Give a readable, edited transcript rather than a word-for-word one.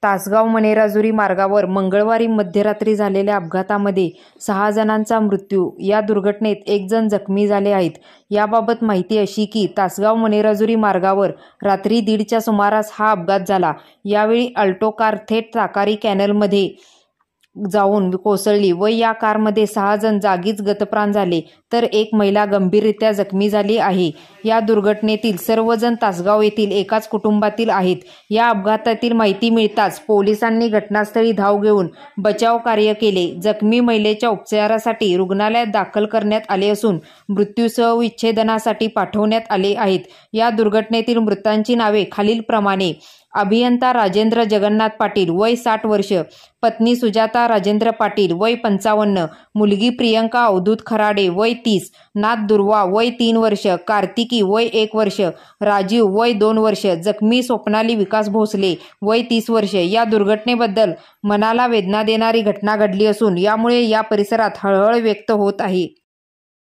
तासगाव मणेराजुरी मार्गावर मंगळवारी मध्यरात्री झालेल्या अपघातामध्ये 6 जणांचा मृत्यू. या दुर्घटनेत 1 जण जखमी झाले आहेत. याबाबत माहिती अशी की तासगाव मणेराजुरी मार्गावर रात्री 1:30च्या सुमारास हा अपघात झाला. यावेळी अल्टो कार थेट ताकारी कॅनलमध्ये जाऊन कोसळली व या कारमध्ये 6 जण जागीच गतप्राण झाले, तर एक महिला गंभीररीत्या जखमी झाली आहे. या दुर्घटनेतील सर्वजण तासगाव येथील एकाच कुटुंबातील आहेत. या अपघातातील माहिती मिळताच पोलिसांनी घटनास्थळी धाव घेऊन बचाव कार्य केले. जखमी महिलेच्या उपचारासाठी रुग्णालयात दाखल करण्यात आले असून मृत्यूसह विच्छेदनासाठी पाठवण्यात आले आहेत. या दुर्घटनेतील मृतांची नावे खालीलप्रमाणे: अभियंता राजेंद्र जगन्नाथ पाटील वय 60 वर्ष, पत्नी सुजाता राजेंद्र पाटील वय 55, मुलगी प्रियंका अवधूत खराडे वय 30, नात दुर्वा वय 3 वर्ष, कार्तिकी वय 1 वर्ष, राजीव वय 2 वर्ष, जखमी स्वप्नाली विकास भोसले वय 30 वर्ष. या दुर्घटनेबद्दल मनाला वेदना देणारी घटना घडली असून यामुळे या परिसरात हळहळ व्यक्त होत आहे.